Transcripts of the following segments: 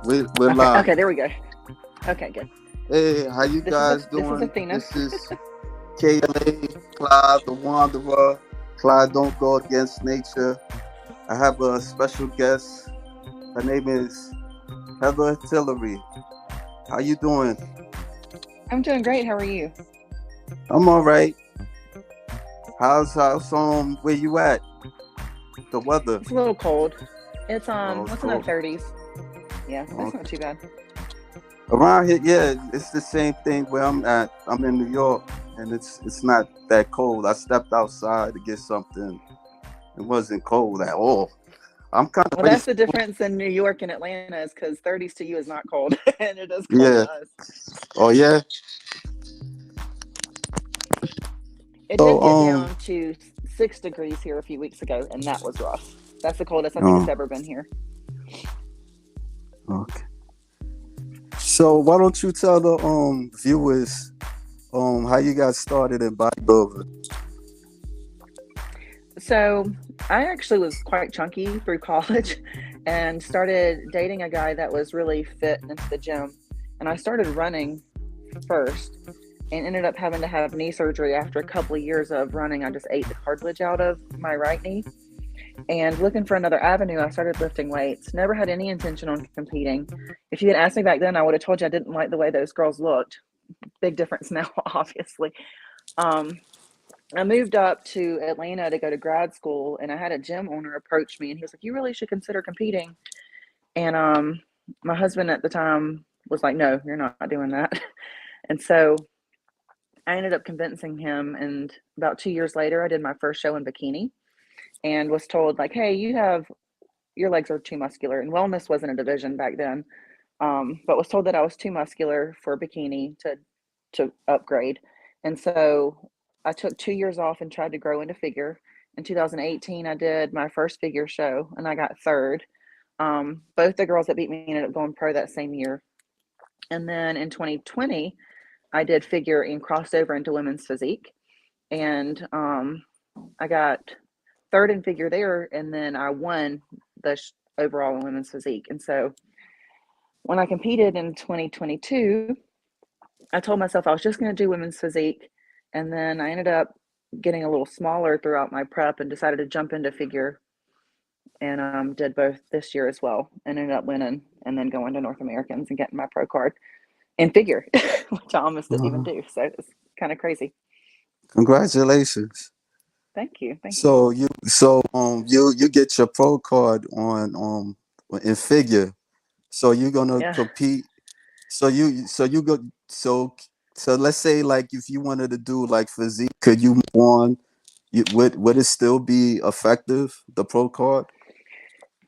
We're Okay, live. okay, there we go. Okay, good. Hey, how you This is guys this is doing? Athena. This is KLA, Clyde the Wanderer. Clyde don't go against nature. I have a special guest. Her name is Heather Tillary. How you doing? I'm doing great. How are you? I'm all right. How's where you at? The weather? It's a little cold. Oh, it's It's in the cold. 30s. Yeah, that's not Okay. too bad. Around here, yeah, it's the same thing where I'm at. I'm in New York, and it's not that cold. I stepped outside to get something. It wasn't cold at all. I'm kind of Well, ready that's for. the difference in New York and Atlanta is because 30s to you is not cold, and it is cold Yeah. to us. Oh yeah. It So did get down to 6 degrees here a few weeks ago, and that was rough. That's the coldest I think it's uh, ever been here. okay. So why don't you tell the viewers how you got started in bodybuilding? So I actually was quite chunky through college and started dating a guy that was really fit into the gym. And I started running first and ended up having to have knee surgery after a couple of years of running. I just ate the cartilage out of my right knee. And looking for another avenue, I started lifting weights. Never had any intention on competing. If you had asked me back then, I would have told you I didn't like the way those girls looked. Big difference now, obviously. Um, I moved up to Atlanta to go to grad school, and I had a gym owner approach me, and he was like, "You really should consider competing." And my husband at the time was like, "No, you're not doing that." And so I ended up convincing him. And about 2 years later, I did my first show in bikini, and was told like, "Hey, your legs are too muscular." And wellness wasn't a division back then, but was told that I was too muscular for bikini to upgrade. And so I took 2 years off and tried to grow into figure. In 2018, I did my first figure show and I got third. Both the girls that beat me ended up going pro that same year. And then in 2020, I did figure and crossed over into women's physique. And I got third in figure there. And then I won the overall in women's physique. And so when I competed in 2022, I told myself I was just going to do women's physique. And then I ended up getting a little smaller throughout my prep and decided to jump into figure and did both this year as well and ended up winning and then going to North Americans and getting my pro card in figure, which I almost didn't even Uh, do. So it's kind of crazy. Congratulations. Thank you. Thank you. So you get your pro card on in figure. So you're gonna Yeah. compete. So you go so let's say like if you wanted to do like physique, could you move on? Would it still be effective, the pro card?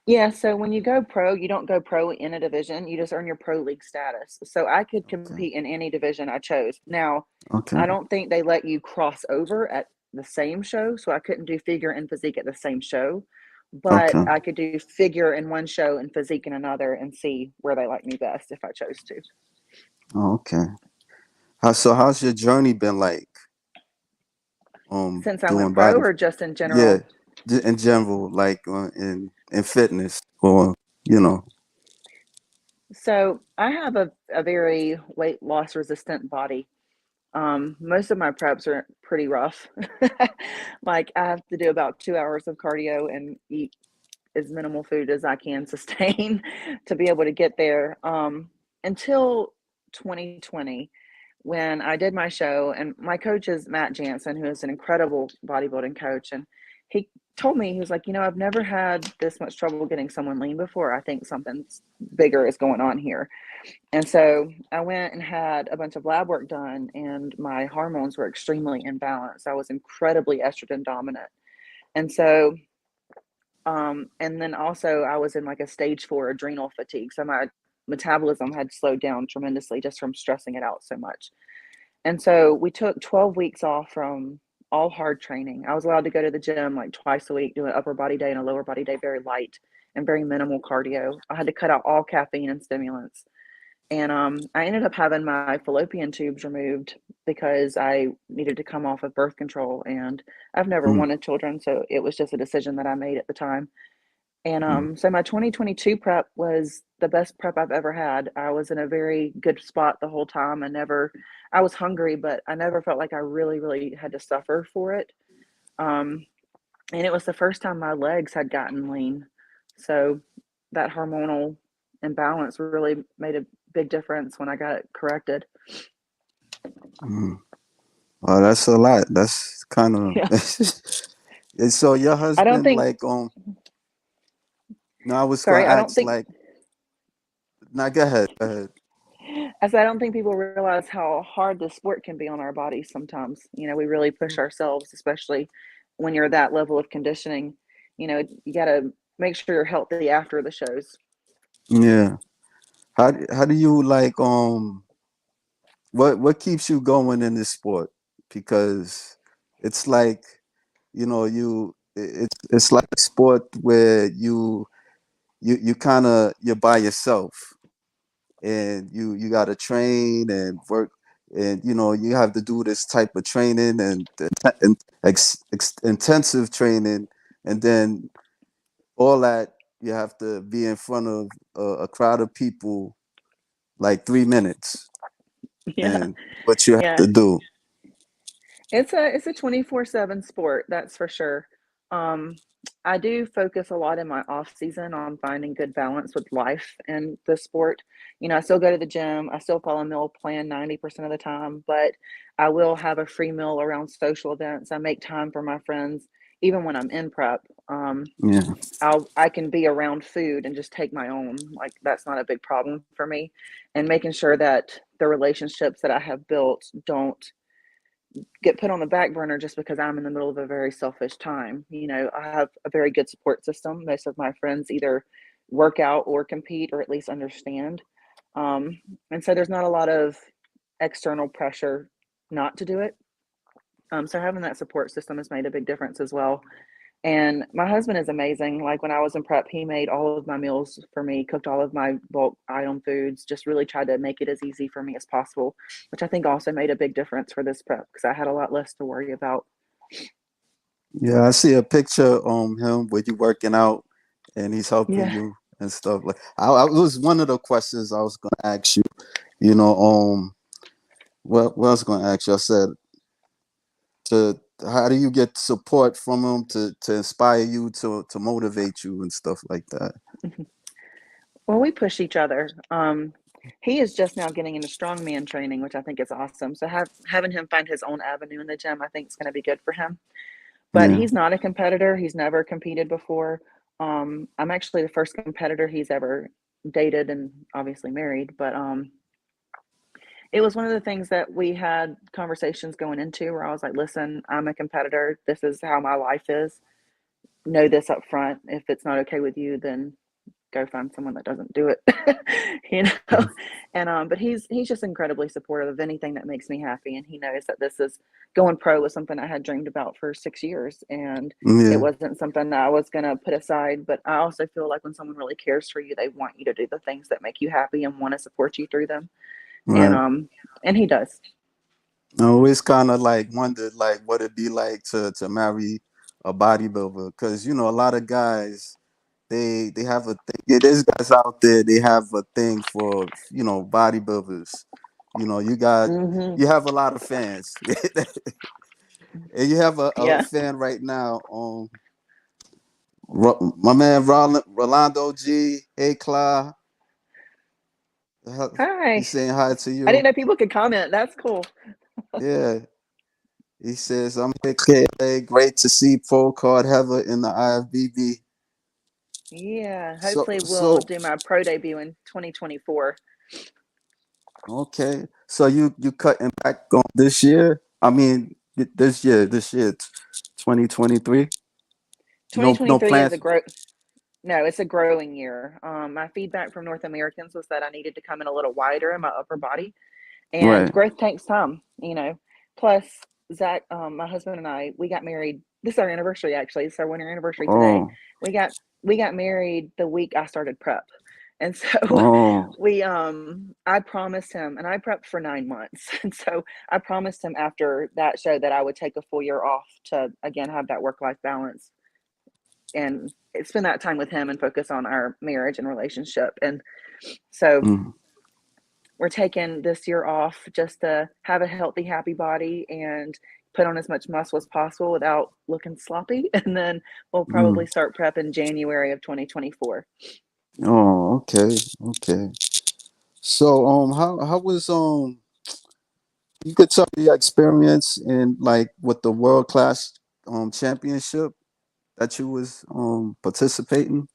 Yeah, so when you go pro, you don't go pro in a division, you just earn your pro league status. So I could Okay. compete in any division I chose. Now, Okay. I don't think they let you cross over at the same show, so I couldn't do figure and physique at the same show, but Okay. I could do figure in one show and physique in another and see where they like me best if I chose to. Okay. How's your journey been like? Since I Doing went pro body, or just in yeah, general? in general, like in fitness or you know. So I have a very weight loss resistant body. Most of my preps are pretty rough. Like I have to do about 2 hours of cardio and eat as minimal food as I can sustain to be able to get there. Until 2020, when I did my show, and my coach is Matt Jansen, who is an incredible bodybuilding coach, and he told me he was like, I've never had this much trouble getting someone lean before. I think something bigger is going on here. And so I went and had a bunch of lab work done, and my hormones were extremely imbalanced. I was incredibly estrogen dominant. And so, and then also I was in like a stage 4 adrenal fatigue. So my metabolism had slowed down tremendously just from stressing it out so much. And so we took 12 weeks off from all hard training. I was allowed to go to the gym like twice a week, do an upper body day and a lower body day, very light and very minimal cardio. I had to cut out all caffeine and stimulants. And I ended up having my fallopian tubes removed because I needed to come off of birth control. And I've never Mm, wanted children, so it was just a decision that I made at the time. And so my 2022 prep was the best prep I've ever had. I was in a very good spot the whole time. I was hungry, but I never felt like I really, really had to suffer for it. Um, and it was the first time my legs had gotten lean. So that hormonal imbalance really made a big difference when I got it corrected. Mm. Well, that's a lot. That's kind of. Yeah. And so your I don't husband, think, like, no, I was gonna sorry, I don't ask, think, like, now go ahead, go ahead. I said, I don't think people realize how hard the sport can be on our bodies sometimes. We really push ourselves, especially when you're that level of conditioning. You got to make sure you're healthy after the shows. Yeah. How do you like what keeps you going in this sport? Because it's like, it's like a sport where you kind of you're by yourself, and you got to train and work, and you have to do this type of training and intensive training, and then all that you have to be in front of a crowd of people like 3 minutes, Yeah. and what you have Yeah. to do. It's a 24/7 sport, that's for sure. Um, I do focus a lot in my off season on finding good balance with life and the sport. I still go to the gym, I still follow a meal plan 90% of the time, but I will have a free meal around social events. I make time for my friends, even when I'm in prep. Yeah, I can be around food and just take my own. Like that's not a big problem for me. And making sure that the relationships that I have built don't get put on the back burner just because I'm in the middle of a very selfish time. I have a very good support system. Most of my friends either work out or compete or at least understand. And so there's not a lot of external pressure not to do it. So having that support system has made a big difference as well. And my husband is amazing. Like when I was in prep, he made all of my meals for me, cooked all of my bulk item foods, just really tried to make it as easy for me as possible, which I think also made a big difference for this prep because I had a lot less to worry about. yeah. I see a picture him with you working out, and he's helping Yeah. you and stuff. Like, I it was one of the questions I was gonna ask you. You know, what I was gonna ask you. I said, to how do you get support from him to inspire you, to motivate you and stuff like that? Well, we push each other. He is just now getting into strongman training, which I think is awesome. So having him find his own avenue in the gym, I think is going to be good for him. But Yeah, he's not a competitor. He's never competed before. I'm actually the first competitor he's ever dated and obviously married. But it was one of the things that we had conversations going into where I was like, listen, I'm a competitor. This is how my life is. Know this up front. If it's not okay with you, then go find someone that doesn't do it. you know and but he's just incredibly supportive of anything that makes me happy, and he knows that this is going pro was something I had dreamed about for 6 years, and it yeah, wasn't something that I was going to put aside. But I also feel like when someone really cares for you, they want you to do the things that make you happy and want to support you through them. and right. um and he does. I always kind of like wondered like what it'd be like to marry a bodybuilder, because a lot of guys, they have a thing. Yeah, there's guys out there, they have a thing for bodybuilders. Hmm. You have a lot of fans, and you have a Yeah. fan right now. My man Rolando G. Hey, Clyde, he's Hi. saying hi to I didn't you. know people could comment. That's cool. Yeah, he says I'm here, KLA. Great to see Pro Card Heather in the IFBB. Yeah, So hopefully we'll so do my pro debut in 2024. okay. So you cutting back on this year? I mean, this year, 2023. No 2023 is plans. a growth. No, it's a growing year. My feedback from North Americans was that I needed to come in a little wider in my upper body, and Right. growth takes time. Plus, Zach, my husband and I, we got married. This is our anniversary, actually. It's our 1 year anniversary today. Oh, We got we got married the week I started prep, and so oh, I promised him, and I prepped for 9 months, and so I promised him after that show that I would take a full year off to again have that work life balance, and spend that time with him and focus on our marriage and relationship. And so Mm, we're taking this year off just to have a healthy, happy body and put on as much muscle as possible without looking sloppy. And then we'll probably mm. start prep in January of 2024. Oh, okay, okay. So, how was you could tell your experience in like with the world class championship that you was participating.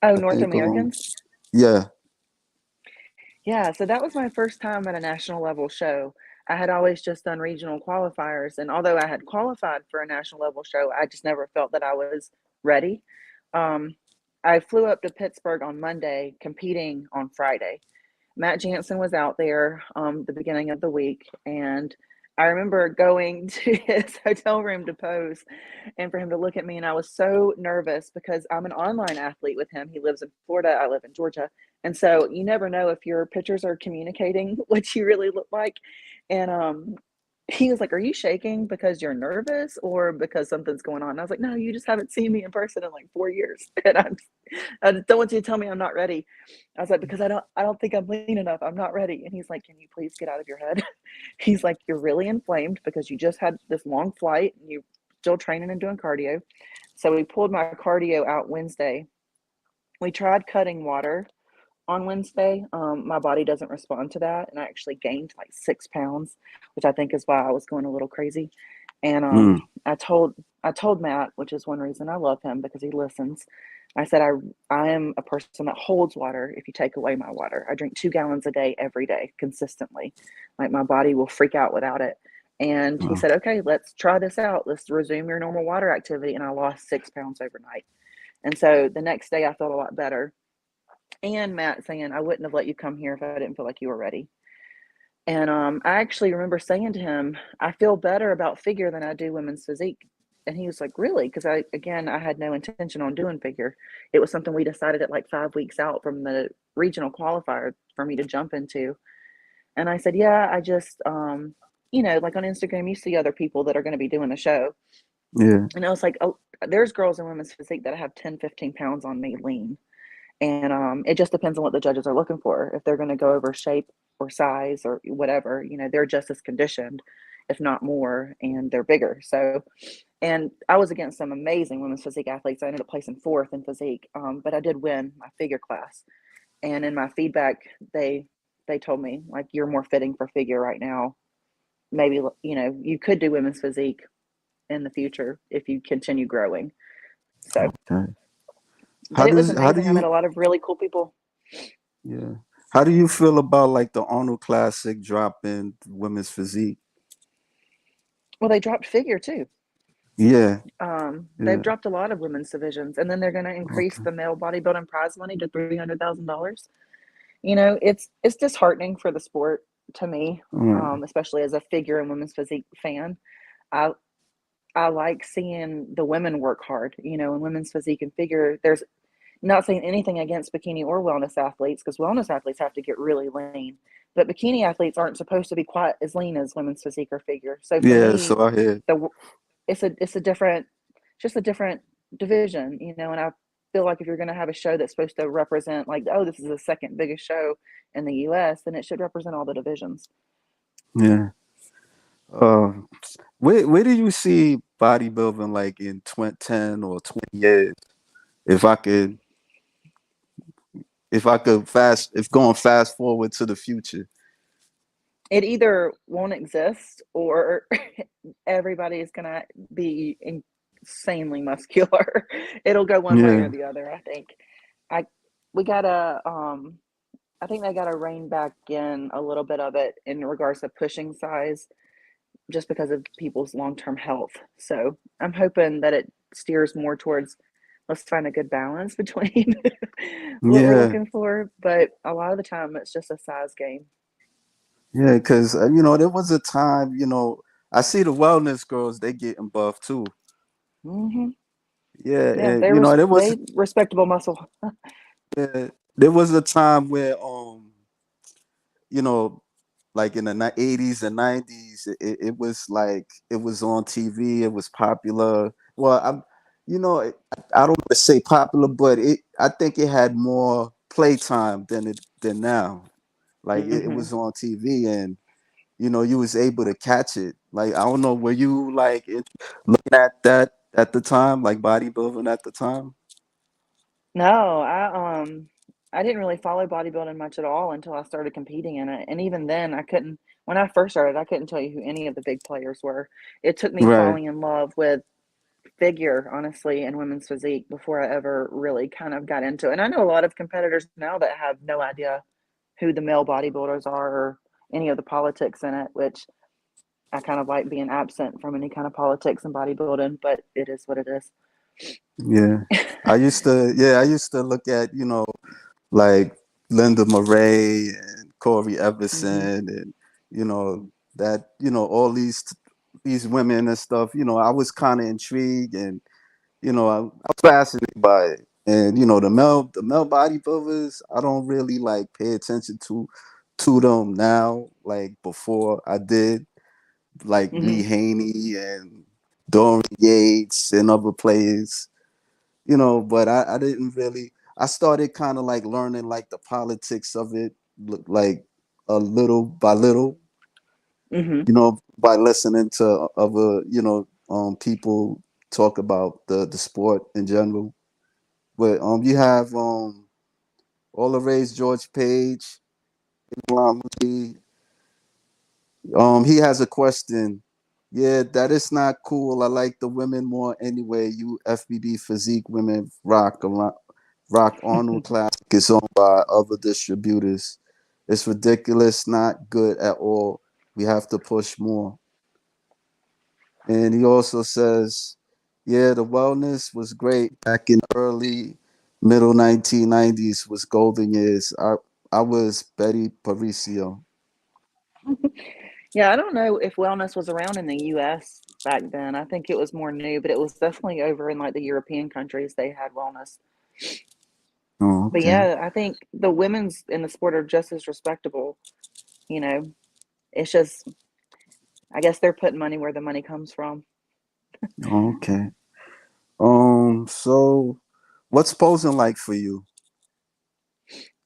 Oh, I North think Americans? yeah. Yeah, so that was my first time at a national level show. I had always just done regional qualifiers, and although I had qualified for a national level show, I just never felt that I was ready. Um, I flew up to Pittsburgh on Monday, competing on Friday. Matt Jansen was out there the beginning of the week, and I remember going to his hotel room to pose and for him to look at me. And I was so nervous because I'm an online athlete with him. He lives in Florida, I live in Georgia. And so you never know if your pictures are communicating what you really look like. And he was like, "Are you shaking because you're nervous or because something's going on?" And I was like, "No, you just haven't seen me in person in like 4 years. And I don't want you to tell me I'm not ready." I was like, "Because I don't think I'm lean enough. I'm not ready." And he's like, "Can you please get out of your head?" He's like, "You're really inflamed because you just had this long flight and you're still training and doing cardio." So we pulled my cardio out Wednesday. We tried cutting water on Wednesday. My body doesn't respond to that, and I actually gained like 6 pounds, which I think is why I was going a little crazy. And Mm, I told Matt, which is one reason I love him because he listens. I said I am a person that holds water. If you take away my water, I drink 2 gallons a day every day consistently. Like my body will freak out without it. And he oh, said, "Okay, let's try this out. Let's resume your normal water activity." And I lost 6 pounds overnight. And so the next day I felt a lot better, and Matt saying, "I wouldn't have let you come here if I didn't feel like you were ready." And I actually remember saying to him, "I feel better about figure than I do women's physique." And he was like, "Really?" Because I had no intention on doing figure. It was something we decided at like 5 weeks out from the regional qualifier for me to jump into. And I said, "Yeah, I just, like on Instagram, you see other people that are going to be doing the show." yeah, And I was like, "Oh, there's girls in women's physique that have 10, 15 pounds on me lean." And it just depends on what the judges are looking for. If they're going to go over shape or size or whatever, they're just as conditioned, if not more, and they're bigger. So, and I was against some amazing women's physique athletes. I ended up placing fourth in physique, but I did win my figure class. And in my feedback, they told me like, "You're more fitting for figure right now. Maybe you could do women's physique in the future if you continue growing." So, okay. but it was How do amazing. I met you a lot of really cool people. yeah? How do you feel about like the Arnold Classic dropping women's physique? Well, they dropped figure too. Yeah, They've yeah. dropped a lot of women's divisions, and then they're going to increase Okay. the male bodybuilding prize money to $300,000. It's disheartening for the sport to me, All right. especially as a figure and women's physique fan. I I like seeing the women work hard. In women's physique and figure. There's not saying anything against bikini or wellness athletes because wellness athletes have to get really lean, but bikini athletes aren't supposed to be quite as lean as women's physique or figure. So for Yeah, me, so I hear. the it's a different just a different division, and I feel like if you're going to have a show that's supposed to represent like, oh, this is the second biggest show in the US, then it should represent all the divisions. Yeah. Uh, where do you see bodybuilding like in 10 or 20 years? If I could if going fast forward to the future. It either won't exist or everybody is going to be insanely muscular. It'll go one way or Yeah. the other, I think. I we got to I think they got to rein back in a little bit of it in regards to pushing size just because of people's long-term health. So I'm hoping that it steers more towards, let's find a good balance between what we're Yeah. looking for. But a lot of the time, it's just a size game. Yeah, because there was a time, I see the wellness girls, they getting buff too. Hmm. Yeah, Yeah, and there was they respectable muscle. there was a time where you know, like in the 80s and 90s, it was like it was on TV, it was popular. Well, you know, I don't want to say popular, but I think it had more playtime than now. Like it Hmm. was on TV, and you was able to catch it. Like I don't know, were you like looking at that at the time, like bodybuilding at the time? No, I didn't really follow bodybuilding much at all until I started competing in it. And even then I couldn't when I first started, I couldn't tell you who any of the big players were. It took me Right. falling in love with figure, honestly, and women's physique before I ever really kind of got into it. And I know a lot of competitors now that have no idea who the male bodybuilders are or any of the politics in it, which I kind of like being absent from any kind of politics in bodybuilding, but it is what it is. Yeah. I used to look at, like Linda Murray and Corey Hmm. Everson and all these women and stuff. I was kind of intrigued, and I was fascinated by it. And the male bodybuilders, I don't really like pay attention to them now like before I did, like Lee Hmm. Haney and Dorian Yates and other players. But I didn't really. I started kind of like learning like the politics of it, like a little by little, Hmm. by listening to other, people talk about the sport in general. But you have all the raised George Page. He has a question. Yeah, that is not cool. I like the women more anyway. You FBB physique women rock Arnold Classic is owned by other distributors. It's ridiculous, not good at all. We have to push more. And he also says, yeah, the wellness was great back in early middle 1990s was golden years. I was Betty Paricio. Yeah, I don't know if wellness was around in the US back then. I think it was more new, but it was definitely over in like the European countries they had wellness. Oh, But okay. yeah, I think the women's in the sport are just as respectable. You know, it's just, I guess they're putting money where the money comes from. Okay. So what's posing like for you?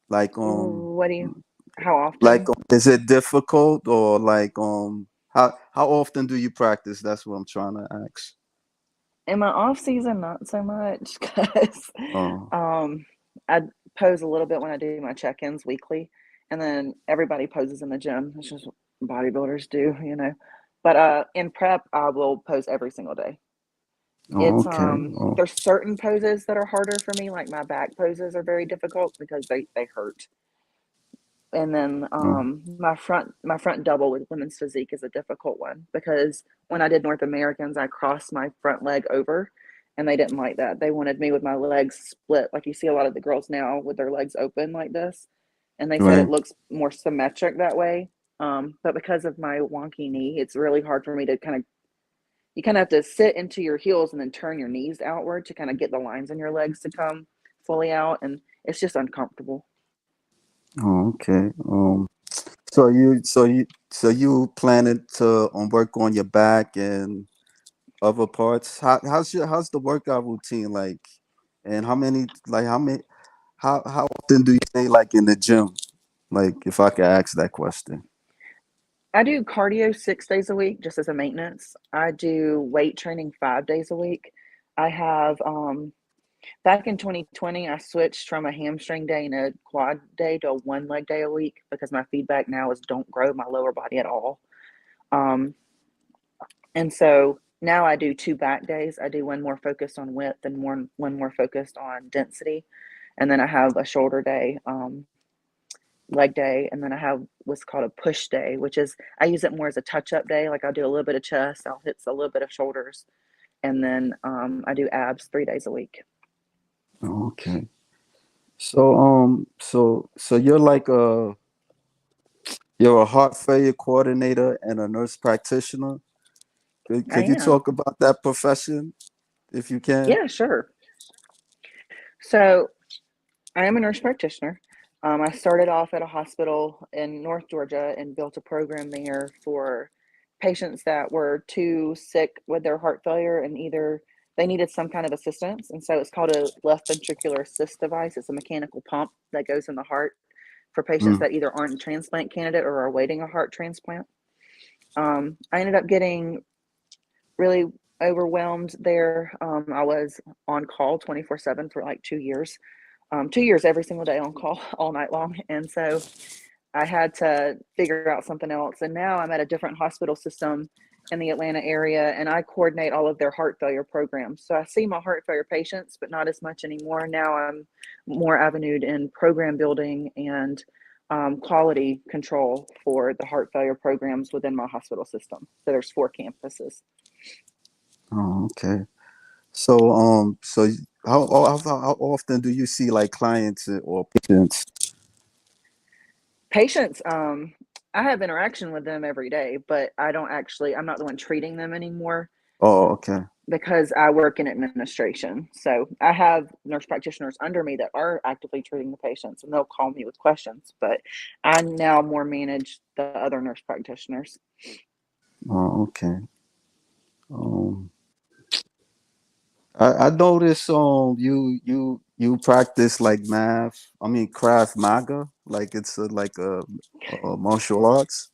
Like, What do you, how often? is it difficult, or like, how often do you practice? That's what I'm trying to ask. In my off season, not so much because Oh, um, I pose a little bit when I do my check ins weekly, and then everybody poses in the gym. It's just what bodybuilders do, you know. But in prep, I will pose every single day. It's okay. Oh, there's certain poses that are harder for me, like my back poses are very difficult because they hurt. And then oh, my front double with women's physique is a difficult one because when I did North Americans, I crossed my front leg over, and they didn't like that. They wanted me with my legs split, like you see a lot of the girls now with their legs open like this, and they said it right. looks more symmetric that way. But because of my wonky knee, it's really hard for me to kind of you kind of have to sit into your heels and then turn your knees outward to kind of get the lines in your legs to come fully out, and it's just uncomfortable. Oh, okay. So you planning to work on your back and other parts? How's the workout routine like? And how often do you stay like in the gym? Like, if I could ask that question. I do cardio 6 days a week just as a maintenance. I do weight training 5 days a week. I have back in 2020, I switched from a hamstring day and a quad day to a one leg day a week because my feedback now is don't grow my lower body at all. Um, and so now I do two back days. I do one more focused on width and one more focused on density, and then I have a shoulder day, leg day, and then I have what's called a push day, which is I use it more as a touch up day. Like I'll do a little bit of chest, I'll hit a little bit of shoulders, and then I do abs 3 days a week. Okay. So you're a heart failure coordinator and a nurse practitioner. I Could you am. talk about that profession if you can? Yeah, sure. So I am a nurse practitioner. I started off at a hospital in North Georgia and built a program there for patients that were too sick with their heart failure and either they needed some kind of assistance. And so it's called a left ventricular assist device. It's a mechanical pump that goes in the heart for patients Mm. that either aren't a transplant candidate or are awaiting a heart transplant. I ended up getting really overwhelmed there. I was on call 24/7 for like 2 years, 2 years every single day on call all night long. And so I had to figure out something else. And now I'm at a different hospital system in the Atlanta area, and I coordinate all of their heart failure programs. So I see my heart failure patients, but not as much anymore. Now I'm more avenued in program building and quality control for the heart failure programs within my hospital system. So there's 4 campuses. Oh, okay. So, how often do you see like clients or patients? Patients, I have interaction with them every day, but I'm not the one treating them anymore Oh, okay. because I work in administration. So I have nurse practitioners under me that are actively treating the patients, and they'll call me with questions, but I now more manage the other nurse practitioners. Oh, okay. Um, I noticed you practice like math. I mean Krav Maga, like it's like a martial arts.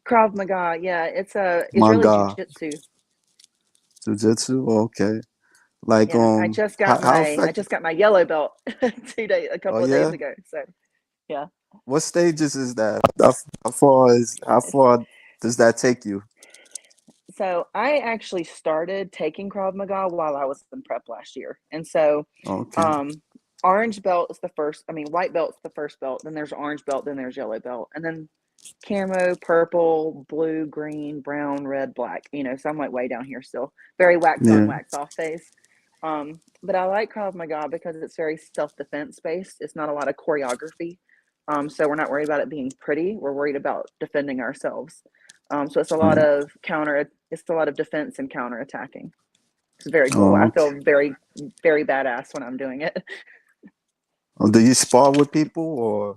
Krav Maga, yeah, it's a Israeli Manga, jiu-jitsu. jujitsu. Okay. Like Yeah, how I effective? just got my yellow belt a Oh couple of days yeah. ago. So yeah. What stages is that? How far does that take you? So I actually started taking Krav Maga while I was in prep last year. And so Okay. um orange belt is the first, I mean white belt's the first belt, then there's orange belt, then there's yellow belt. And then camo, purple, blue, green, brown, red, black. So I'm like way down here still. Very wax on, Yeah. wax off phase. But I like Krav Maga because it's very self-defense based. It's not a lot of choreography. So we're not worried about it being pretty. We're worried about defending ourselves. So Right. it's a lot of defense and counter attacking. It's very cool. Oh, I okay. feel very, very badass when I'm doing it. Do you spar with people or?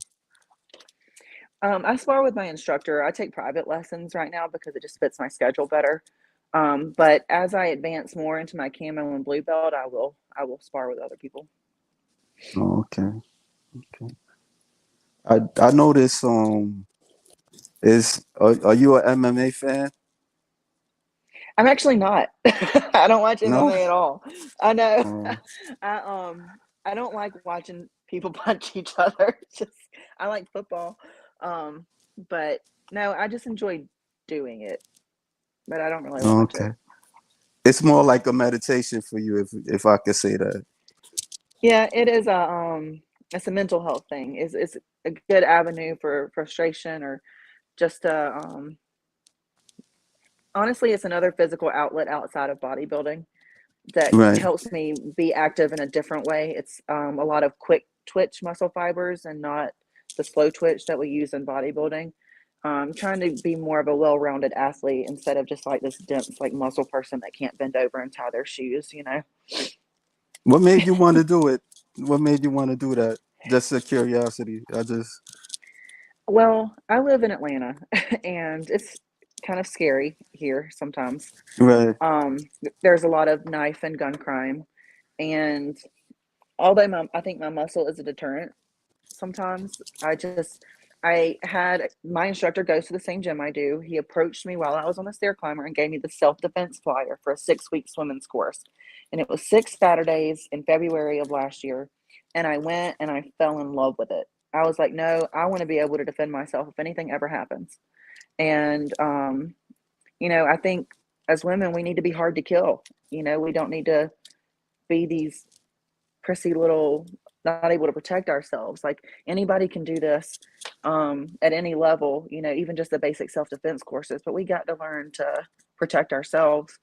I spar with my instructor. I take private lessons right now because it just fits my schedule better. But as I advance more into my camo and blue belt, I will spar with other people. Oh, okay. Okay. I noticed. Are you an MMA fan? I'm actually not. I don't watch No. MMA at all. I know. Oh, I I don't like watching people punch each other. Just I like football. Um, but no, I just enjoy doing it, but I don't really watch it. okay. It's more like a meditation for you, if I could say that. Yeah, it's a mental health thing. It's a good avenue for frustration or just honestly, it's another physical outlet outside of bodybuilding that Right. helps me be active in a different way. It's a lot of quick twitch muscle fibers and not the slow twitch that we use in bodybuilding. Trying to be more of a well-rounded athlete instead of just like this dense like muscle person that can't bend over and tie their shoes. What made you want to do it? What made you want to do that? Just a curiosity. I just. Well, I live in Atlanta and it's kind of scary here sometimes. Right. There's a lot of knife and gun crime, and although I think my muscle is a deterrent, sometimes I had my instructor goes to the same gym I do. He approached me while I was on the stair climber and gave me the self defense flyer for a 6 week swimming course, and it was 6 Saturdays in February of last year, and I went and I fell in love with it. I was like, no, I want to be able to defend myself if anything ever happens. And I think as women we need to be hard to kill. We don't need to be these prissy little not able to protect ourselves. Like anybody can do this at any level, even just the basic self-defense courses, but we got to learn to protect ourselves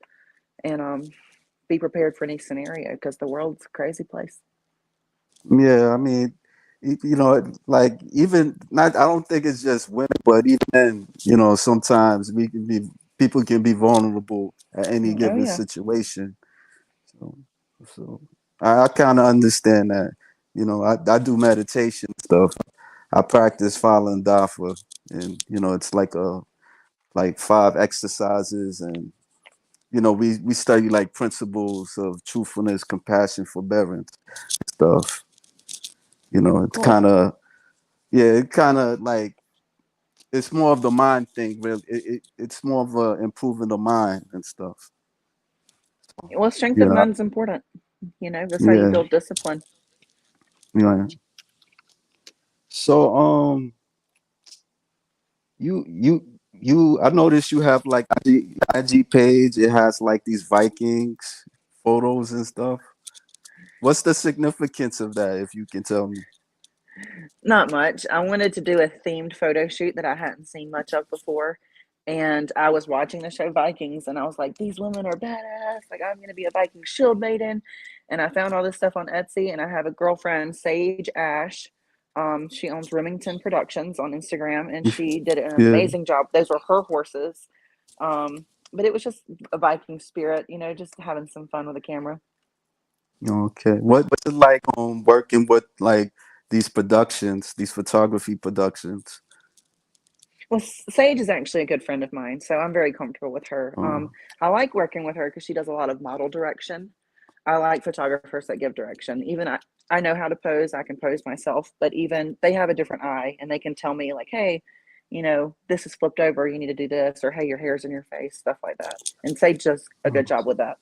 and be prepared for any scenario because the world's a crazy place. Yeah. I mean, like even not. I don't think it's just women, but even then, sometimes we can be people can be vulnerable at any Oh given yeah. situation. So, so I kind of understand that. I do meditation stuff. I practice Falun Dafa, and it's like 5 exercises, and we study like principles of truthfulness, compassion, forbearance, stuff. It's Cool. kind of, yeah, it kind of like it's more of the mind thing. Really, it's more of improving the mind and stuff. Well, strength of Yeah, mind is important. That's how you yeah, build discipline. yeah. So, I noticed you have like IG page. It has like these Vikings photos and stuff. What's the significance of that, if you can tell me? Not much. I wanted to do a themed photo shoot that I hadn't seen much of before. And I was watching the show Vikings and I was like, these women are badass. Like, I'm going to be a Viking shield maiden. And I found all this stuff on Etsy. And I have a girlfriend, Sage Ash. She owns Remington Productions on Instagram and she did an Yeah. amazing job. Those were her horses. But it was just a Viking spirit, just having some fun with the camera. Okay. What's it like working with like these productions, these photography productions? Well, Sage is actually a good friend of mine, so I'm very comfortable with her. Oh, I like working with her because she does a lot of model direction. I like photographers that give direction. Even I know how to pose. I can pose myself, but even they have a different eye and they can tell me like, hey, this is flipped over. You need to do this, or hey, your hair's in your face, stuff like that. And Sage does a good job with that.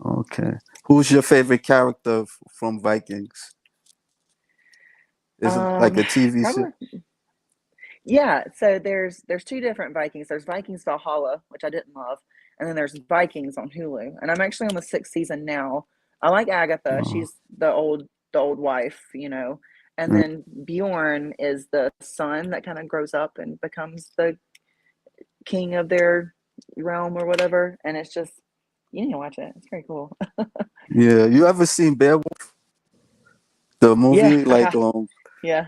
okay. Who's your favorite character from Vikings? Is it like Um, a TV show? Probably. Yeah, so there's two different Vikings. There's Vikings Valhalla, which I didn't love, and then there's Vikings on Hulu. And I'm actually on the sixth season now. I like Agatha. Oh, She's the old wife. And mm, then Bjorn is the son that kind of grows up and becomes the king of their realm or whatever. And it's just you need to watch it. It's very cool. yeah. You ever seen Beowulf, the Yeah, movie? I Like have. Yeah.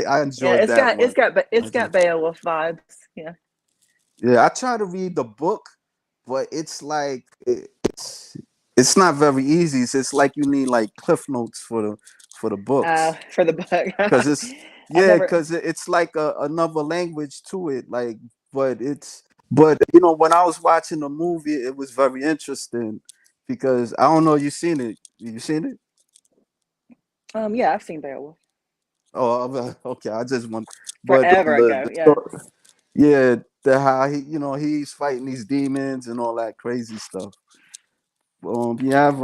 I Yeah, enjoyed it's that got it's one. got I it's got did. Beowulf vibes. Yeah. Yeah, I try to read the book, but it's like it's not very easy. It's like you need like cliff notes for the books, For the book. because it's I've yeah, never. because it's like another language to it. Like, but when I was watching the movie, it was very interesting because I don't know. You seen it? You seen it? Yeah, I've seen Beowulf Oh, okay. I just want, but forever ago. the Yeah, story, yeah, the how he's fighting these demons and all that crazy stuff. You have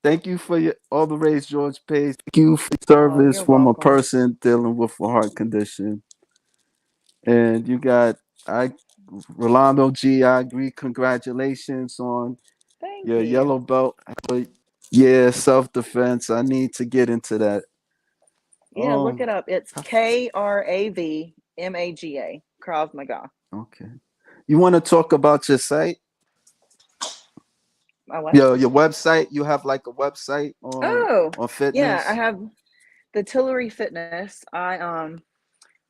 thank you for your all the raise George pays. Thank you for oh, service you're from a welcome. person dealing with a heart condition. And you got I Rolando G. I agree. Congratulations on Thank your you. yellow belt. Yeah, self defense. I need to get into that. Yeah, look Um. it up. It's KravMaga. Krav Maga. Okay. You want to talk about your site? My what? Your website. You have like a website Oh, on yeah. I fitness. have the Tillary Fitness. I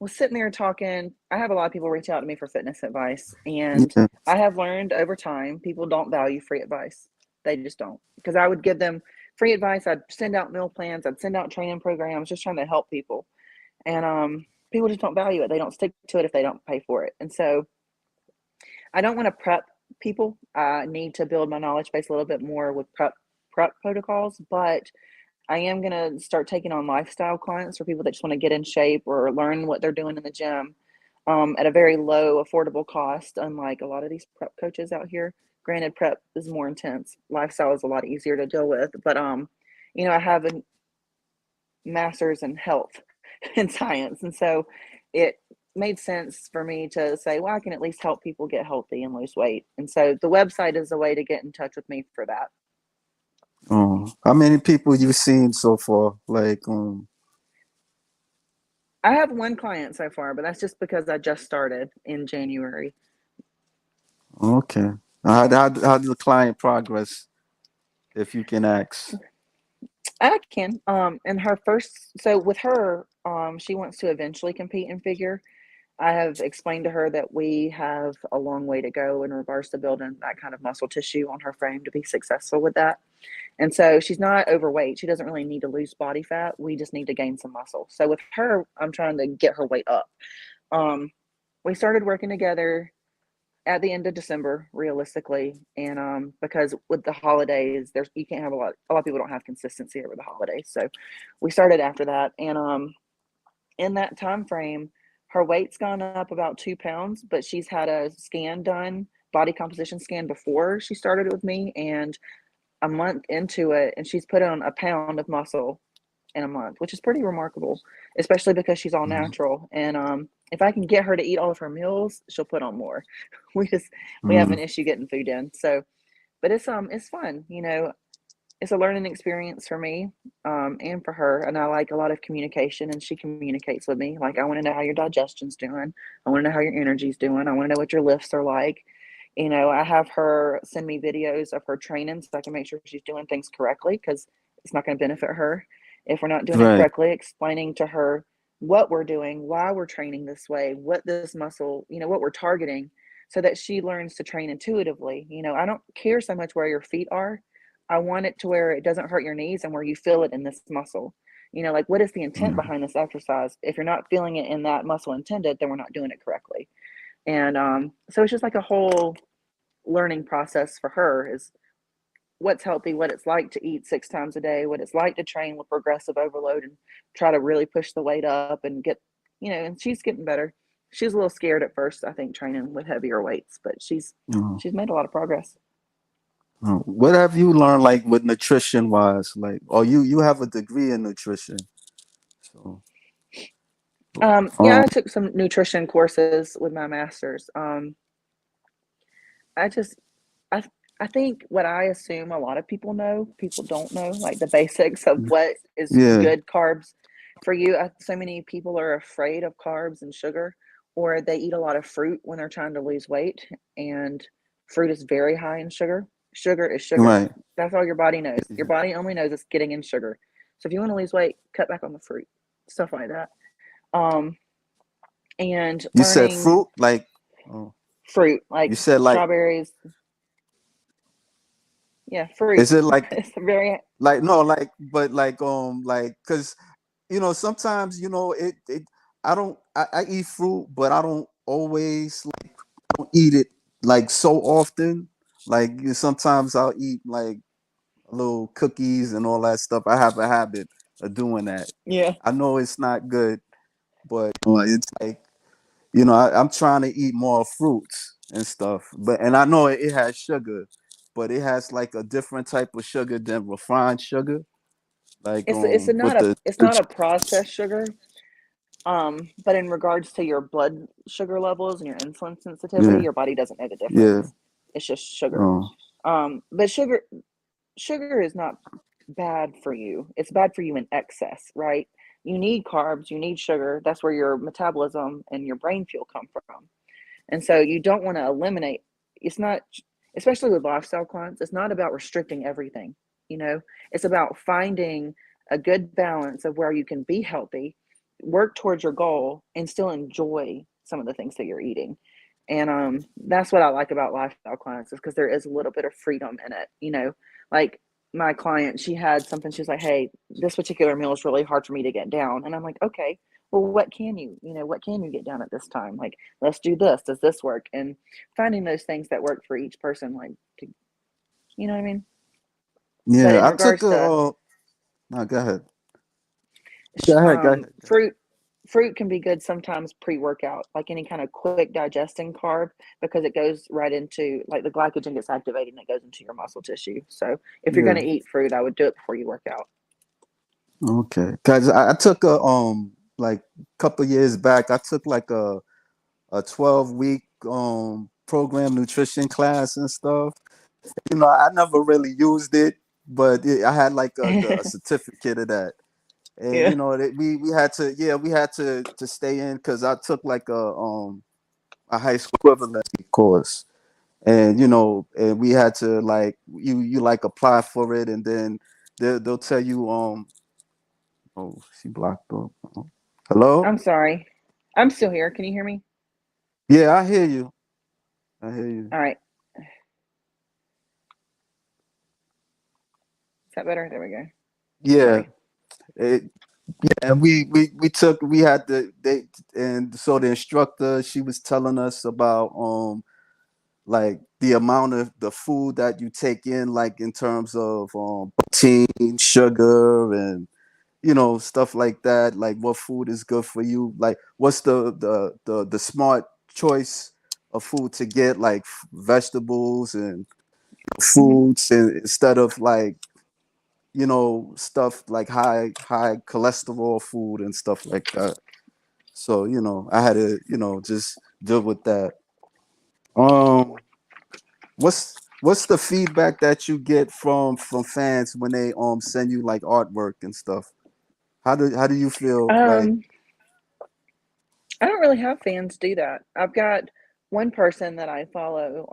was sitting there talking. I have a lot of people reach out to me for fitness advice, and Yeah. I have learned over time people don't value free advice. They just don't. Because I would give them free advice. I'd send out meal plans. I'd send out training programs, just trying to help people. And people just don't value it. They don't stick to it if they don't pay for it. And so I don't want to prep people. I need to build my knowledge base a little bit more with prep protocols, but I am going to start taking on lifestyle clients for people that just want to get in shape or learn what they're doing in the gym at a very low, affordable cost, unlike a lot of these prep coaches out here. Granted, prep is more intense. Lifestyle is a lot easier to deal with, but I have a master's in health and science, and so it made sense for me to say, well, I can at least help people get healthy and lose weight. And so the website is a way to get in touch with me for that. How many people you've seen so far? Like, I have one client so far, but that's just because I just started in January. okay. How did the client progress, if you can ask? I can. And her first, so with her, she wants to eventually compete in figure. I have explained to her that we have a long way to go in regards to building that kind of muscle tissue on her frame to be successful with that. And so she's not overweight. She doesn't really need to lose body fat. We just need to gain some muscle. So with her, I'm trying to get her weight up. Um, we started working together at the end of December, realistically, and because with the holidays, there's you can't have a lot of people don't have consistency over the holidays, so we started after that, and in that time frame, her weight's gone up about 2 pounds, but she's had a scan done, body composition scan before she started with me, and a month into it, and she's put on a pound of muscle in a month, which is pretty remarkable, especially because she's all Mm-hmm. natural. And if I can get her to eat all of her meals, she'll put on more. We just we have Mm-hmm. an issue getting food in. So, but it's fun. It's a learning experience for me, and for her. And I like a lot of communication, and she communicates with me. Like, I want to know how your digestion's doing. I want to know how your energy's doing. I want to know what your lifts are like. I have her send me videos of her training so I can make sure she's doing things correctly, because it's not going to benefit her if we're not doing it Right. correctly. Explaining to her what we're doing, why we're training this way, what this muscle, what we're targeting, so that she learns to train intuitively. I don't care so much where your feet are. I want it to where it doesn't hurt your knees and where you feel it in this muscle. Like, what is the intent Mm-hmm. behind this exercise? If you're not feeling it in that muscle intended, then we're not doing it correctly. And so it's just like a whole learning process for her, is what's healthy, what it's like to eat 6 times a day, what it's like to train with progressive overload and try to really push the weight up and get, and she's getting better. She was a little scared at first, I think, training with heavier weights, but Mm-hmm. she's made a lot of progress. What have you learned, like with nutrition wise? Like, oh, you have a degree in nutrition, so Yeah, um, I took some nutrition courses with my master's. I just I I think what I assume a lot of people know, people don't know, like the basics of what is yeah, good carbs for you. So many people are afraid of carbs and sugar, or they eat a lot of fruit when they're trying to lose weight, and fruit is very high in sugar. Sugar is sugar. right. That's all your body knows. Your body only knows it's getting in sugar. So if you want to lose weight, cut back on the fruit, stuff like that. Um, and You said learning fruit, like, oh, fruit like you said like, strawberries. Yeah, fruit. is it like It's very no, like, but like, cause sometimes it I eat fruit, but I don't always like don't eat it like so often. Like sometimes I'll eat like little cookies and all that stuff. I have a habit of doing that. yeah. I know it's not good, but it's like I'm trying to eat more fruits and stuff. But and I know it has sugar, but it has like a different type of sugar than refined sugar. Like It's with not a it's the not a processed sugar. But in regards to your blood sugar levels and your insulin sensitivity, yeah, your body doesn't know the yeah, difference. It's just sugar. oh, But sugar is not bad for you. It's bad for you in excess, right? You need carbs, you need sugar. That's where your metabolism and your brain fuel come from. And so you don't want to eliminate. It's not, especially with lifestyle clients, it's not about restricting everything. You know, it's about finding a good balance of where you can be healthy, work towards your goal, and still enjoy some of the things that you're eating. And that's what I like about lifestyle clients, is because there is a little bit of freedom in it. Like my client, she had something. She was like, "Hey, this particular meal is really hard for me to get down," and I'm like, "Okay, well, what can you get down at this time? Like, let's do this. Does this work?" And finding those things that work for each person, like, you know what I mean? But in yeah. I took regards a. to No, go ahead. Go ahead. Go ahead. fruit can be good sometimes pre-workout, like any kind of quick digesting carb, because it goes right into, like, the glycogen gets activated and it goes into your muscle tissue. So if you're going Yeah. to eat fruit, I would do it before you work out. Okay. Cause I took a like couple years back. I took like a 12-week program nutrition class and stuff. I never really used it, but I had like a certificate of that. And Yeah. we had to, we had to stay in because I took like a high school equivalency course. And and we had to, like, you like apply for it, and then they'll tell you oh, she blocked up. Hello? I'm sorry. I'm still here. Can you hear me? Yeah, I hear you. I hear you. All right. Is that better? There we go. Yeah. Sorry. It, and we had the they and so the instructor, she was telling us about like the amount of the food that you take in, like in terms of protein, sugar, and stuff like that. Like what food is good for you? Like what's the smart choice of food to get, like vegetables and Hmm. fruits, and instead of like stuff like high cholesterol food and stuff like that. So I had to just deal with that. Um, what's the feedback that you get from fans when they send you like artwork and stuff? How do you feel like? Um, I don't really have fans do that. I've got one person that I follow,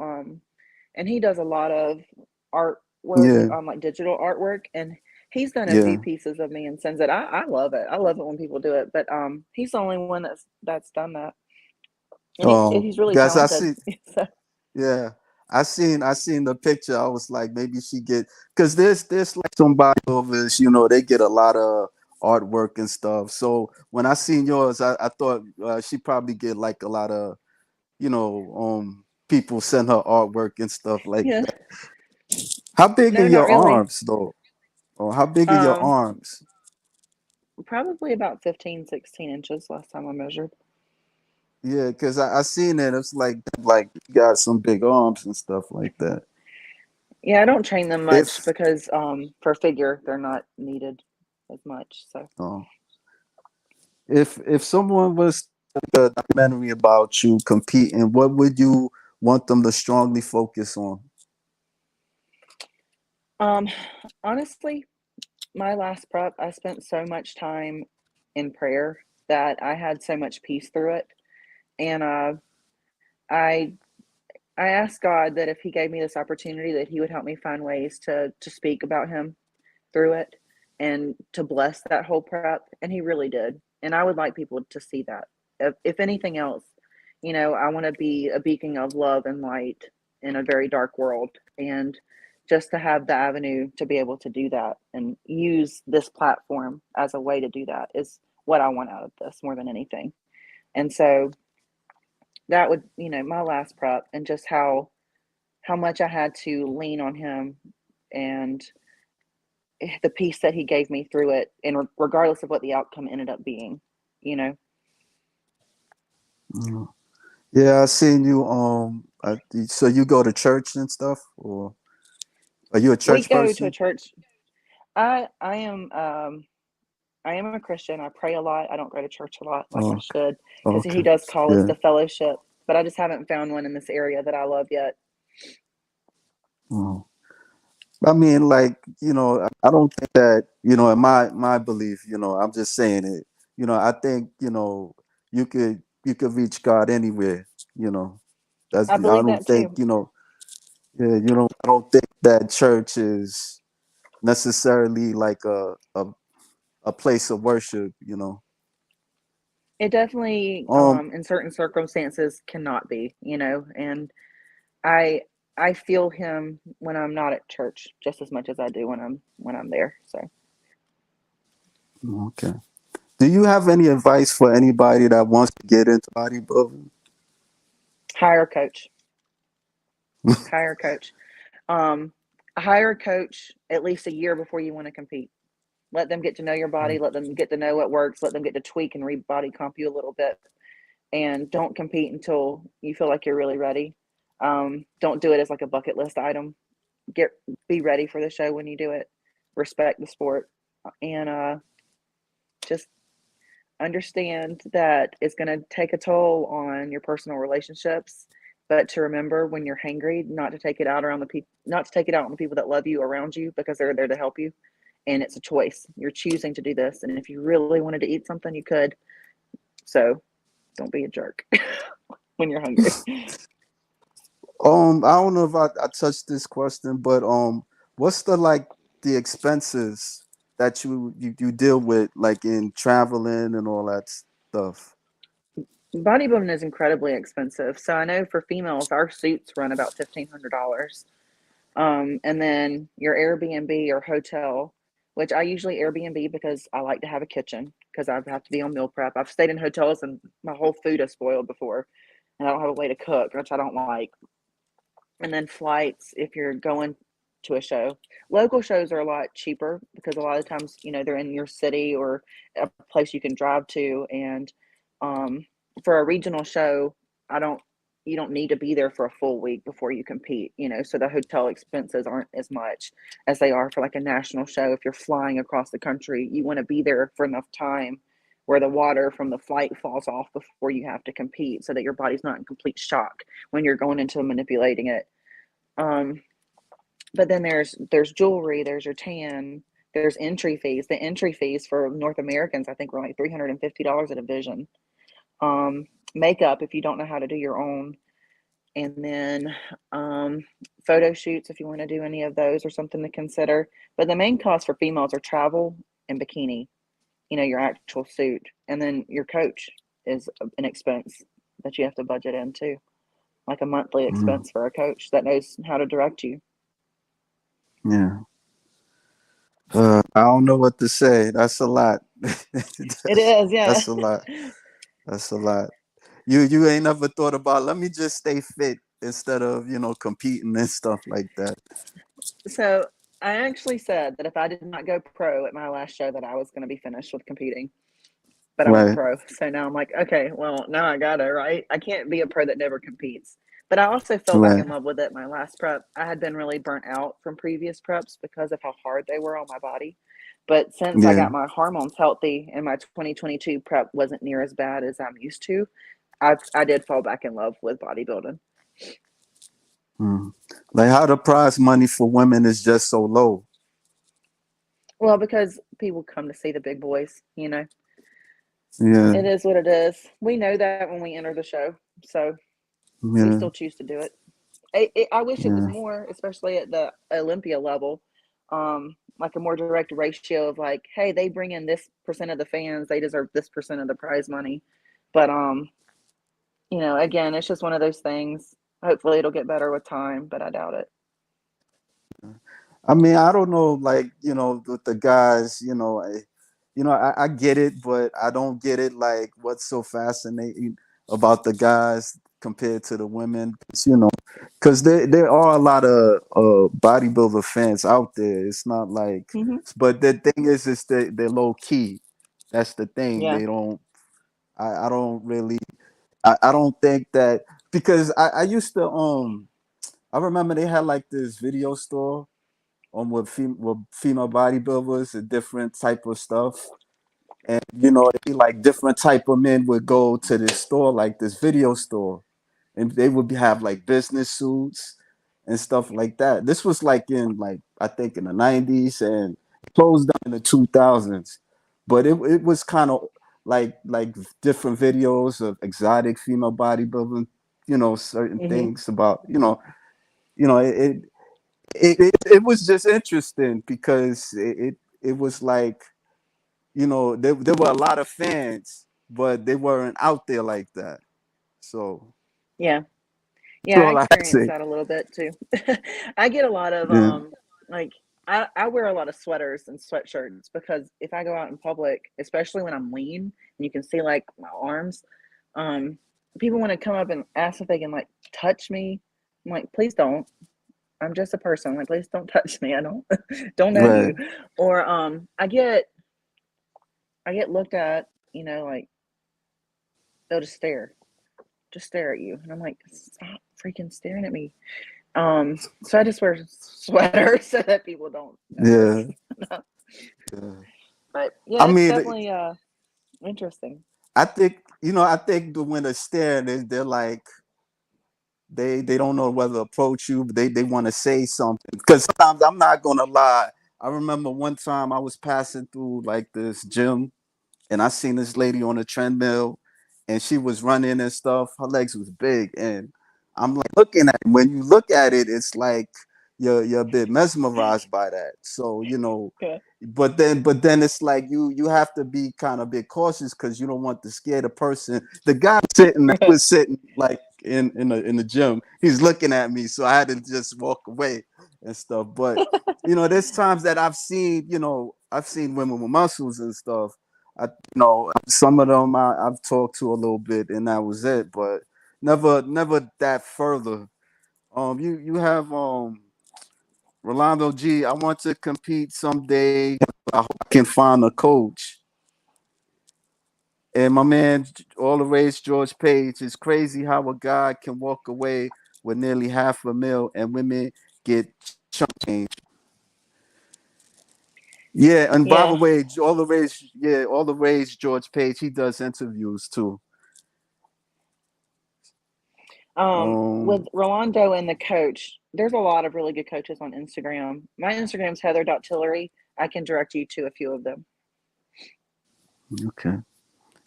and he does a lot of artwork, Yeah, like digital artwork, and he's done a few yeah. pieces of me and sends it. I love it. I love it when people do it, but he's the only one that's done that, and he's really Guys, I talented. see. So Yeah, I seen the picture. I was like, maybe she get, because there's like some bodybuilders, they get a lot of artwork and stuff. So when I seen yours, I thought she probably get like a lot of people send her artwork and stuff like yeah, that. How big are no, not your really. arms though? Or how big are your Um, arms? Probably about 15, 16 inches last time I measured. Yeah, because I seen it. It's like you got some big arms and stuff like that. Yeah, I don't train them much If because for figure they're not needed as much. So uh, if someone was to make a documentary about you competing, what would you want them to strongly focus on? um honestly, my last prep, I spent so much time in prayer that I had so much peace through it. And I I asked God that if He gave me this opportunity, that He would help me find ways to speak about Him through it and to bless that whole prep. And He really did. And I would like people to see that. If anything else, I want to be a beacon of love and light in a very dark world. And just to have the avenue to be able to do that and use this platform as a way to do that is what I want out of this more than anything. And so that would, my last prep and just how much I had to lean on him and the peace that he gave me through it, and regardless of what the outcome ended up being, you know. Mm. Yeah, I seen you. So you go to church and stuff, or are you a We church go to a person? church. I am a Christian. I pray a lot. I don't go to church a lot like I Oh, should because he okay. does call us Yeah. to fellowship, but I just haven't found one in this area that I love yet. Mm. I mean, like, I don't think that, in my belief, I'm just saying it. I think, you could reach God anywhere, you know. I I believe don't that think, too. yeah, I don't think that church is necessarily like a place of worship. It definitely, Um, in certain circumstances, cannot be, and I I feel him when I'm not at church just as much as I do when I'm there. So okay. Do you have any advice for anybody that wants to get into bodybuilding? hire a coach, hire a coach, um, hire a coach at least a year before you want to compete. Let them get to know your body. Let them get to know what works. Let them get to tweak and re body comp you a little bit. And don't compete until you feel like you're really ready. Don't do it as like a bucket list item. Get Be ready for the show when you do it. Respect the sport, and just understand that it's going to take a toll on your personal relationships. But to remember when you're hangry, not to take it out around the people, not to take it out on the people that love you around you because they're there to help you. And it's a choice. You're choosing to do this, and if you really wanted to eat something, you could. So don't be a jerk when you're hungry. I don't know if I touched this question, but what's the expenses that you deal with, like in traveling and all that stuff? Bodybuilding is incredibly expensive. So I know for females, our suits run about $1,500. And then your Airbnb or hotel, which I usually Airbnb because I like to have a kitchen because I have to be on meal prep. I've stayed in hotels and my whole food is spoiled before, and I don't have a way to cook, which I don't like. and then flights if you're going to a show. Local shows are a lot cheaper because a lot of times, they're in your city or a place you can drive to. And um, for a regional show, I don't you don't need to be there for a full week before you compete, so the hotel expenses aren't as much as they are for like a national show. If you're flying across the country, you want to be there for enough time where the water from the flight falls off before you have to compete so that your body's not in complete shock when you're going into manipulating it. um, but then there's jewelry, there's your tan, there's entry fees. The entry fees for North Americans, I think, were like $350 a division. Makeup if you don't know how to do your own, and then um, photo shoots if you want to do any of those, or something to consider. But the main cost for females are travel and bikini. Your actual suit, and then your coach is an expense that you have to budget in too, like a monthly Mm, expense for a coach that knows how to direct you. yeah. I don't know what to say. That's a lot. It is, yeah. That's a lot. That's a lot. You ain't never thought about, let me just stay fit instead of competing and stuff like that. So I actually said that if I did not go pro at my last show, that I was going to be finished with competing. But I went Right. pro. So now I'm like, okay, well, now I got to, right? I can't be a pro that never competes. But I also fell back Right. in love with it my last prep. I had been really burnt out from previous preps because of how hard they were on my body. But since I Yeah. got my hormones healthy and my 2022 prep wasn't near as bad as I'm used to, I did fall back in love with bodybuilding. Mm. Like how the prize money for women is just so low. Well, because people come to see the big boys. Yeah. It is what it is. We know that when we enter the show. So we Yeah. still choose to do it. I wish it was Yeah. more, especially at the Olympia level, like a more direct ratio of like, hey, they bring in this percent of the fans, they deserve this percent of the prize money. But again, it's just one of those things. Hopefully, it'll get better with time, but I doubt it. I mean, I don't know, like, with the guys, I get it, but I don't get it. Like, what's so fascinating about the guys compared to the women? Because there are a lot of bodybuilder fans out there. It's not like, Hmm. but the thing is they're low key. That's the thing. Yeah. They don't. I don't really. I don't think that because I used to I remember they had like this video store with female bodybuilders and different type of stuff. And it'd be like different type of men would go to this store, like this video store, and they would have like business suits and stuff like that. This was like in like I think in the 90s and closed down in the 2000s. But it was kind of like different videos of exotic female bodybuilding, certain Hmm. things about, it it was just interesting because it was like there were a lot of fans, but they weren't out there like that. So Yeah. that's Yeah, I all I experienced say. that a little bit too. I get a lot of Yeah, like I wear a lot of sweaters and sweatshirts because if I go out in public, especially when I'm lean and you can see like my arms, um, people want to come up and ask if they can like touch me. I'm like, please don't. I'm just a person. Like, please don't touch me. I don't don't know you. right. Or I get looked at, like they'll just stare at you, and I'm like, stop freaking staring at me. So I just wear sweaters so that people don't notice. Yeah, yeah. But yeah, I it's mean, definitely interesting. I think the when they're staring, they're like they don't know whether to approach you, but they want to say something. Because sometimes I'm not gonna lie. I remember one time I was passing through like this gym and I seen this lady on a treadmill and she was running and stuff. Her legs was big. And I'm like looking at it. When you look at it, it's like you're a bit mesmerized by that. So, Yeah. but then it's like you have to be kind of a bit cautious because you don't want to scare the person. The guy sitting that Right. was sitting like in the gym, he's looking at me. So I had to just walk away and stuff. But there's times that I've seen women with muscles and stuff. Some of them I've talked to a little bit, and that was it. But never that further. You have Rolando G. I want to compete someday. I hope I can find a coach. And my man, all the rage George Page, it's crazy how a guy can walk away with nearly half a mil and women get chump change. Yeah, and by the Yeah. way, all the rage George Page, he does interviews too. With Um, Rolando and the coach, there's a lot of really good coaches on Instagram. My Instagram's Heather.Tillary. I can direct you to a few of them. okay.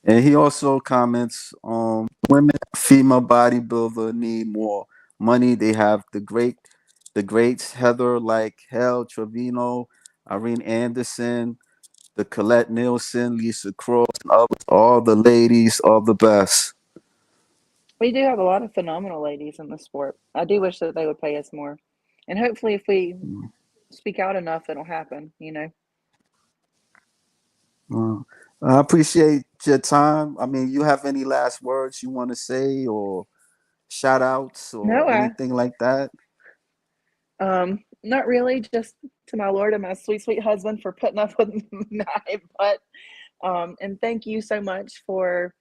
And he also comments, women female bodybuilder need more money. They have the greats Heather like Hell Trevino, Irene Anderson, the Colette Nielsen, Lisa Cross, and others. All the ladies are the best. We do have a lot of phenomenal ladies in the sport. I do wish that they would pay us more. And hopefully, if we speak out enough, it'll happen, you know? Uh, I appreciate your time. I mean, you have any last words you want to say, or shout outs, No, or anything like that? not really. Just to my Lord and my sweet, sweet husband for putting up with my butt. And thank you so much for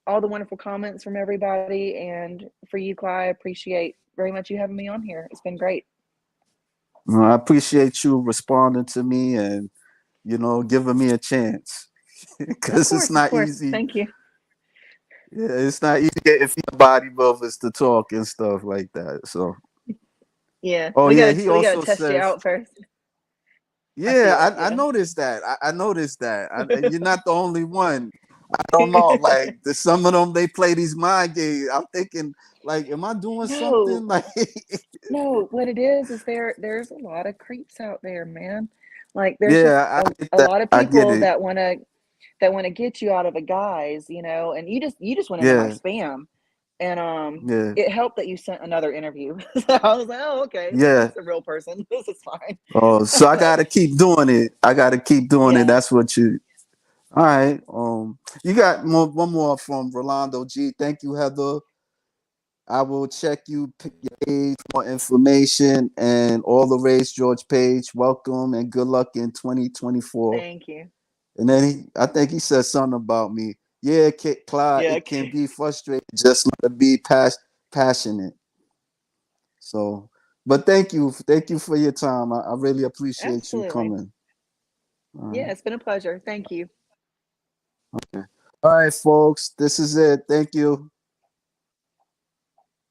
all the wonderful comments from everybody. And for you, Clyde, I appreciate very much you having me on here. It's been great. I appreciate you responding to me and giving me a chance Of because it's course, of not course. easy. Thank you. Yeah, it's not easy getting female bodybuilders to talk and stuff like that. So, Yeah, oh yeah, he we gotta also test you says, out first. I yeah, feel it. I Yeah. noticed that. I noticed that. You're not the only one. I don't know. Like some of them, they play these mind games. I'm thinking, like, am I doing No, something? Like, no. What it is there's a lot of creeps out there, man. Like there's just yeah, I get a that. lot of I get people it. that want to get you out of a guise, you know. And you just went into my Yeah, spam, and yeah, it helped that you sent another interview. So I was like, oh, okay, this yeah. is a real person. This is fine. Oh, so I But gotta keep doing it. I gotta keep doing it. yeah, That's what you. All right. You got one more from Rolando G. Thank you, Heather. I will check you pick your page for more information and all the race George Page. Welcome and good luck in 2024. thank you. And then I think he said something about me. Yeah, Clyde, Yeah, it can be frustrating. Just let it be passionate. So, but thank you for your time. I really appreciate you absolutely. coming. All Yeah, right. it's been a pleasure. Thank you. Okay. All right, folks. This is it. Thank you.